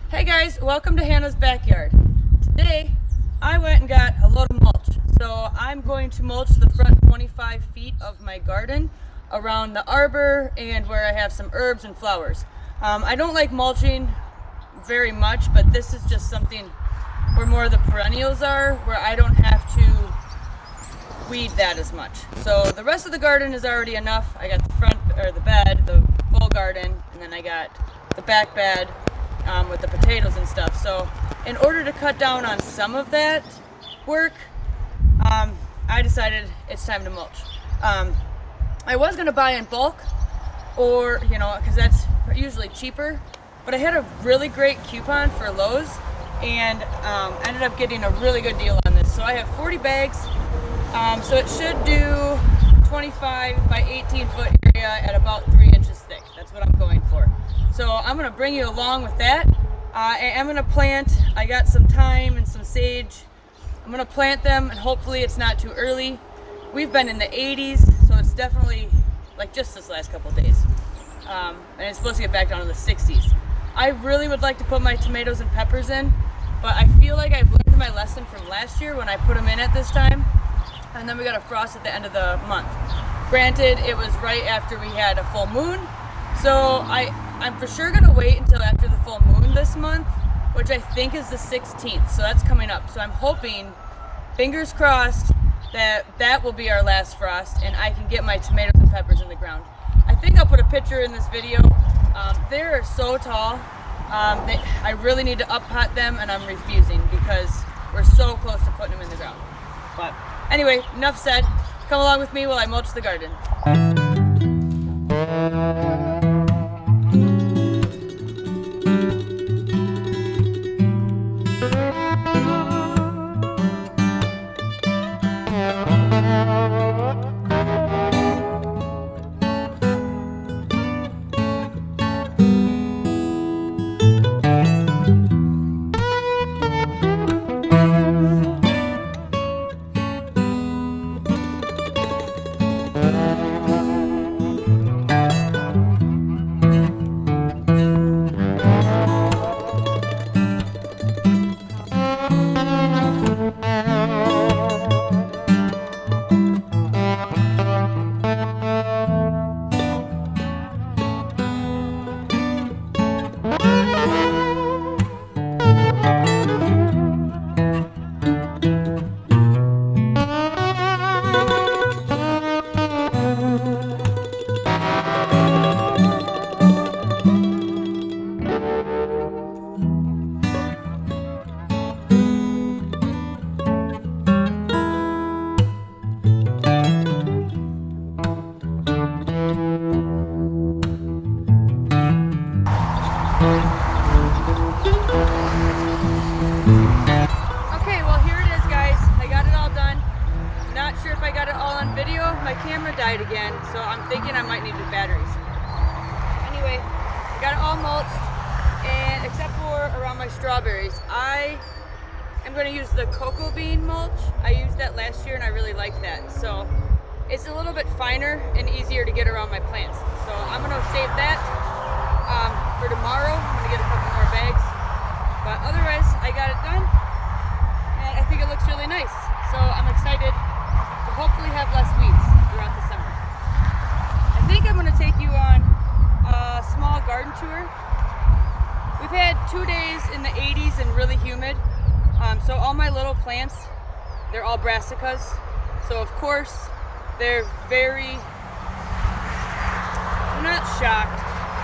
Hey guys, welcome to Hannah's Backyard. Today, I went and got a load of mulch. So I'm going to mulch the front 25 feet of my garden around the arbor and where I have some herbs and flowers. I don't like mulching very much, but this is just something where more of the perennials are, where I don't have to weed that as much. So the rest of the garden is already enough. I got the front, or the bed, the full garden, and then I got the back bed with the potatoes and stuff. So in order to cut down on some of that work, I decided it's time to mulch. I was gonna buy in bulk, or because that's usually cheaper, but I had a really great coupon for Lowe's and ended up getting a really good deal on this. So I have 40 bags, so it should do 25 by 18 foot area at about 3 inches thick. That's what I'm going for. So I'm gonna bring you along with that. I'm gonna plant, I got some thyme and some sage. I'm gonna plant them and hopefully it's not too early. We've been in the 80s, so it's definitely like just this last couple days. And it's supposed to get back down to the 60s. I really would like to put my tomatoes and peppers in, but I feel like I've learned my lesson from last year when I put them in at this time. And then we got a frost at the end of the month. Granted, it was right after we had a full moon, so I'm for sure gonna wait until after the full moon this month, which I think is the 16th, so that's coming up. So I'm hoping, fingers crossed, that will be our last frost and I can get my tomatoes and peppers in the ground. I think I'll put a picture in this video. They're so tall, I really need to up-pot them and I'm refusing because we're so close to putting them in the ground. But anyway, enough said. Come along with me while I mulch the garden. Okay, well here it is guys, I got it all done. Not sure if I got it all on video, my camera died again, so I'm thinking I might need new batteries. Anyway, I got it all mulched, and except for around my strawberries. I am going to use the cocoa bean mulch. I used that last year and I really like that. So it's a little bit finer and easier to get around my plants. So I'm going to save that for tomorrow. I'm going to get a couple more bags. But otherwise, I got it done, and I think it looks really nice. So I'm excited to hopefully have less weeds throughout the summer. I think I'm going to take you on a small garden tour. We've had 2 days in the 80s and really humid. So all my little plants, they're all brassicas. So of course, they're not shocked,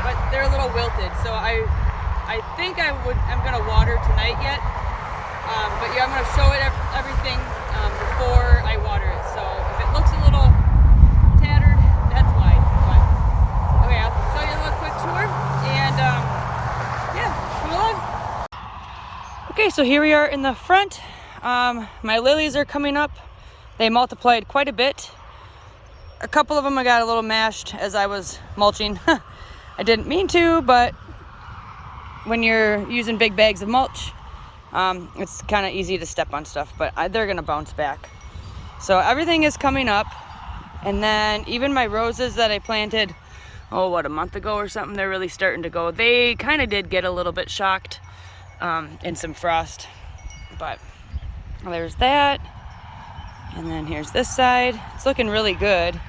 but they're a little wilted. So I think I'm gonna water tonight yet, but yeah, I'm gonna show it everything before I water it. So if it looks a little tattered, that's why. But okay, I'll show you a little quick tour, and yeah, come along. Okay, so here we are in the front. My lilies are coming up. They multiplied quite a bit. A couple of them I got a little mashed as I was mulching. I didn't mean to, but when you're using big bags of mulch, it's kind of easy to step on stuff, but they're gonna bounce back. So everything is coming up, and then even my roses that I planted, a month ago or something, they're really starting to go. They kind of did get a little bit shocked and some frost. But there's that. And then here's this side. It's looking really good.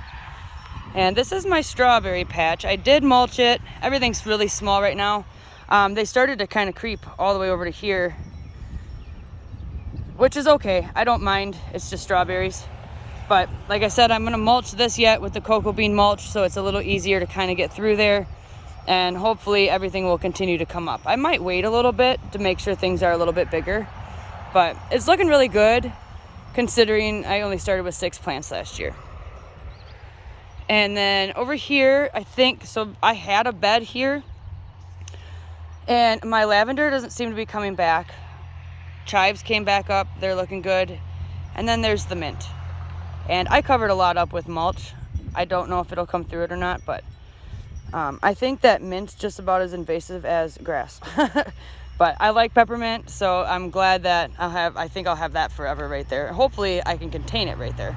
And this is my strawberry patch. I did mulch it. Everything's really small right now. They started to kind of creep all the way over to here, which is okay. I don't mind. It's just strawberries. But like I said, I'm gonna mulch this yet with the cocoa bean mulch, so it's a little easier to kind of get through there. And hopefully everything will continue to come up. I might wait a little bit to make sure things are a little bit bigger, but it's looking really good considering I only started with 6 plants last year. And then over here, I think, so I had a bed here and my lavender doesn't seem to be coming back. Chives came back up, they're looking good. And then there's the mint. And I covered a lot up with mulch. I don't know if it'll come through it or not, but I think that mint's just about as invasive as grass. But I like peppermint, so I'm glad that I think I'll have that forever right there. Hopefully I can contain it right there.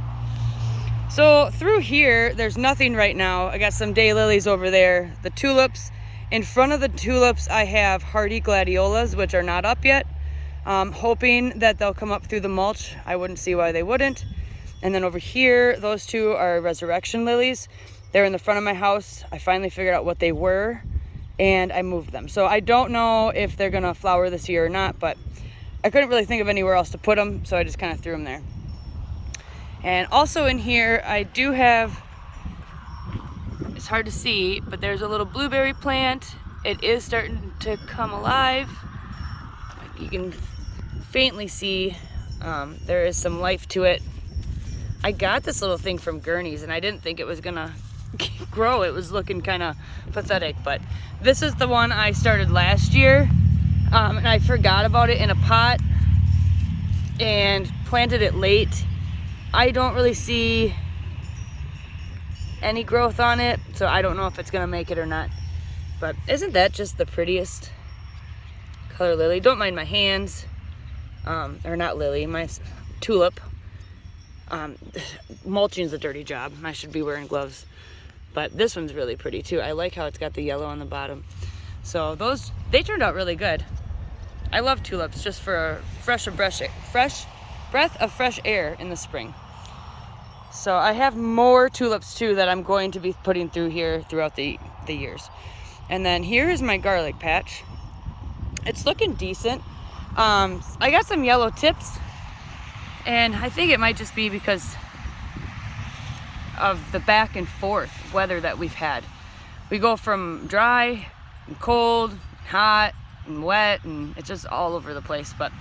So through here, there's nothing right now. I got some daylilies over there. The tulips, in front of the tulips, I have hardy gladiolas, which are not up yet. Hoping that they'll come up through the mulch. I wouldn't see why they wouldn't. And then over here, those two are resurrection lilies. They're in the front of my house. I finally figured out what they were and I moved them. So I don't know if they're gonna flower this year or not, but I couldn't really think of anywhere else to put them, so I just kind of threw them there. And also in here, I do have, it's hard to see, but there's a little blueberry plant. It is starting to come alive. You can faintly see there is some life to it. I got this little thing from Gurney's and I didn't think it was gonna grow. It was looking kind of pathetic, but this is the one I started last year, and I forgot about it in a pot and planted it late. I don't really see any growth on it, so I don't know if it's gonna make it or not. But isn't that just the prettiest color lily? Don't mind my hands, or not lily, my tulip. Mulching is a dirty job. I should be wearing gloves. But this one's really pretty too. I like how it's got the yellow on the bottom. So those, they turned out really good. I love tulips just for a fresh breath of fresh air in the spring. So I have more tulips too that I'm going to be putting through here throughout the years. And then here is my garlic patch. It's looking decent. I got some yellow tips, and I think it might just be because of the back and forth weather that we've had. We go from dry and cold, hot and wet, and it's just all over the place, but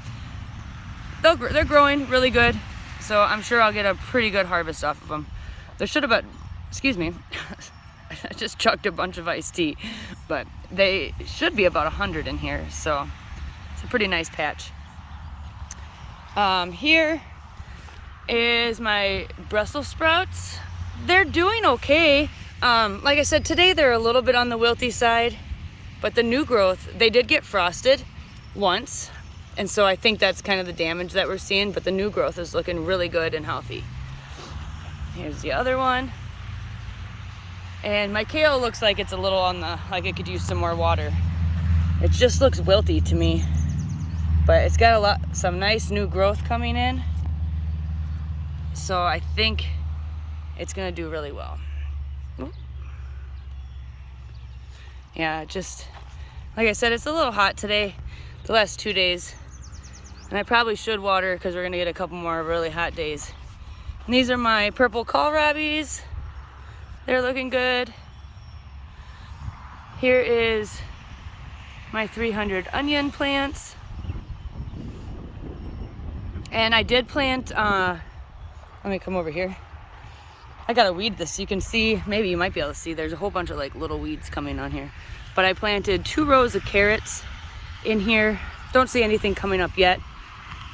they're growing really good, so I'm sure I'll get a pretty good harvest off of them. There should have been, excuse me, I just chucked a bunch of iced tea, but they should be about 100 in here, so it's a pretty nice patch. Here is my Brussels sprouts. They're doing okay. Like I said, today they're a little bit on the wilty side, but the new growth, they did get frosted once, and so I think that's kind of the damage that we're seeing, but the new growth is looking really good and healthy. Here's the other one. And my kale looks like it's a little on the, like it could use some more water. It just looks wilty to me, but it's got some nice new growth coming in. So I think it's gonna do really well. Yeah, just like I said, it's a little hot today, the last 2 days, and I probably should water because we're gonna get a couple more really hot days. And these are my purple kohlrabis. They're looking good. Here is my 300 onion plants, and I did plant. Let me come over here. I gotta weed this so you can see, maybe you might be able to see, there's a whole bunch of like little weeds coming on here. But I planted 2 rows of carrots in here. Don't see anything coming up yet,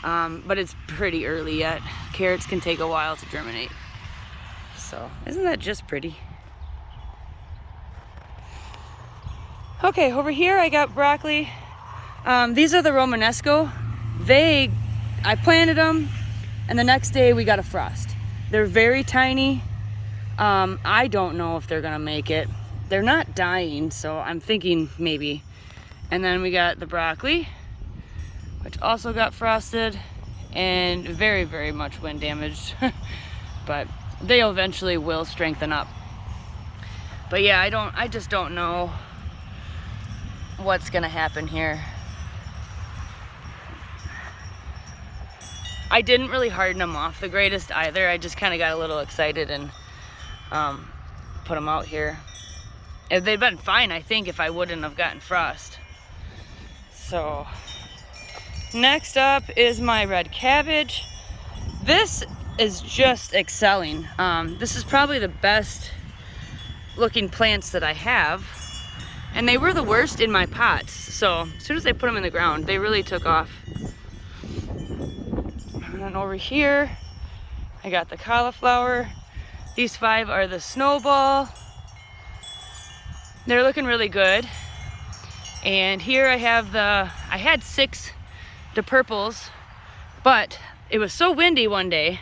but it's pretty early yet. Carrots can take a while to germinate. So, isn't that just pretty? Okay, over here I got broccoli. These are the Romanesco. I planted them, and the next day we got a frost. They're very tiny. I don't know if they're gonna make it. They're not dying, so I'm thinking maybe. And then we got the broccoli. which also got frosted and very, very much wind damaged. But they eventually will strengthen up. But yeah, I just don't know what's gonna happen here. I didn't really harden them off the greatest either. I just kind of got a little excited and put them out here. If they'd been fine, I think, if I wouldn't have gotten frost. So next up is my red cabbage. This is just excelling. This is probably the best looking plants that I have. And they were the worst in my pots. So as soon as I put them in the ground, they really took off. And then over here, I got the cauliflower. These 5 are the snowball. They're looking really good. And here I have I had 6 purples, but it was so windy one day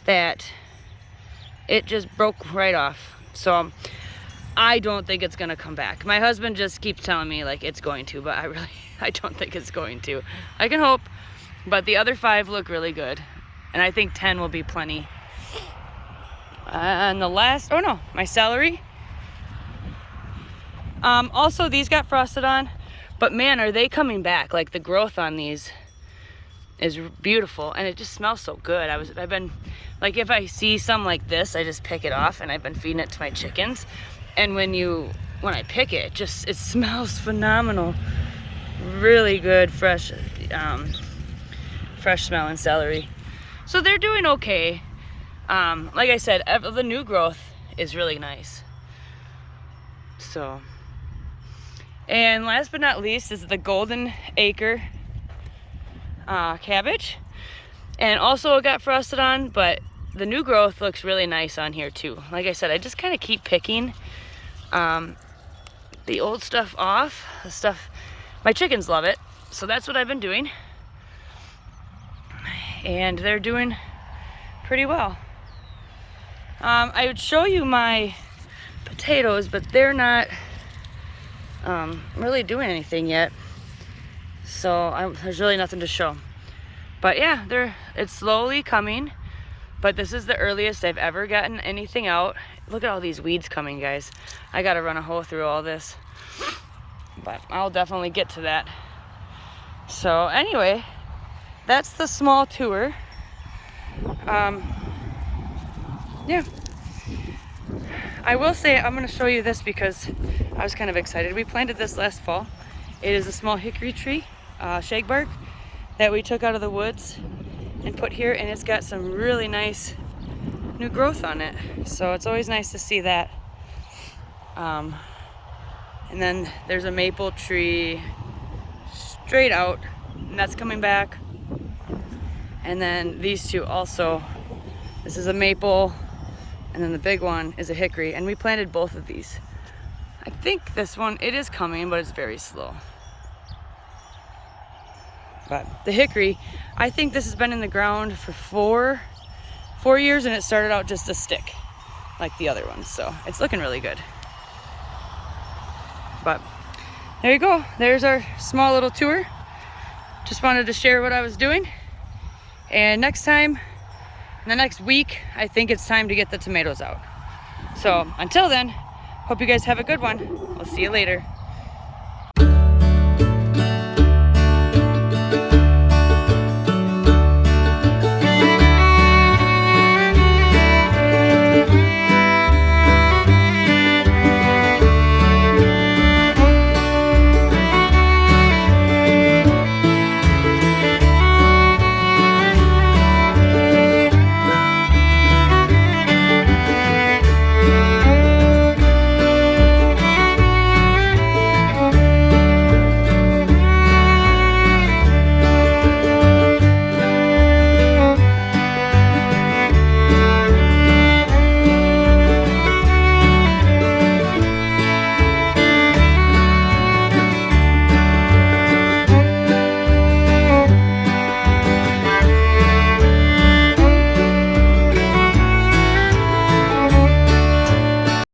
that it just broke right off. So I don't think it's gonna come back. My husband just keeps telling me like it's going to, but I don't think it's going to. I can hope, but the other 5 look really good. And I think 10 will be plenty. And the last, oh no, my celery. Also, these got frosted on, but man, are they coming back. Like the growth on these is beautiful, and it just smells so good. I've been, like, if I see some like this, I just pick it off, and I've been feeding it to my chickens. And when I pick it, it smells phenomenal. Really good, fresh smelling celery. So they're doing okay. Like I said, the new growth is really nice. So, and last but not least is the golden acre cabbage. And also it got frosted on, but the new growth looks really nice on here too. Like I said, I just kind of keep picking the old stuff off. The stuff, my chickens love it, so that's what I've been doing. And they're doing pretty well. I would show you my potatoes, but they're not really doing anything yet. So there's really nothing to show. But yeah, it's slowly coming. But this is the earliest I've ever gotten anything out. Look at all these weeds coming, guys. I gotta run a hoe through all this. But I'll definitely get to that. So anyway, that's the small tour. Yeah. I will say, I'm gonna show you this because I was kind of excited. We planted this last fall. It is a small hickory tree, shag bark, that we took out of the woods and put here, and it's got some really nice new growth on it. So it's always nice to see that. And then there's a maple tree straight out, and that's coming back. And then these two also, this is a maple, and then the big one is a hickory, and we planted both of these. I think this one, it is coming, but it's very slow. But the hickory, I think this has been in the ground for four years, and it started out just a stick like the other ones. So it's looking really good. But there you go. There's our small little tour. Just wanted to share what I was doing. And next time, in the next week, I think it's time to get the tomatoes out. So until then, hope you guys have a good one. We'll see you later.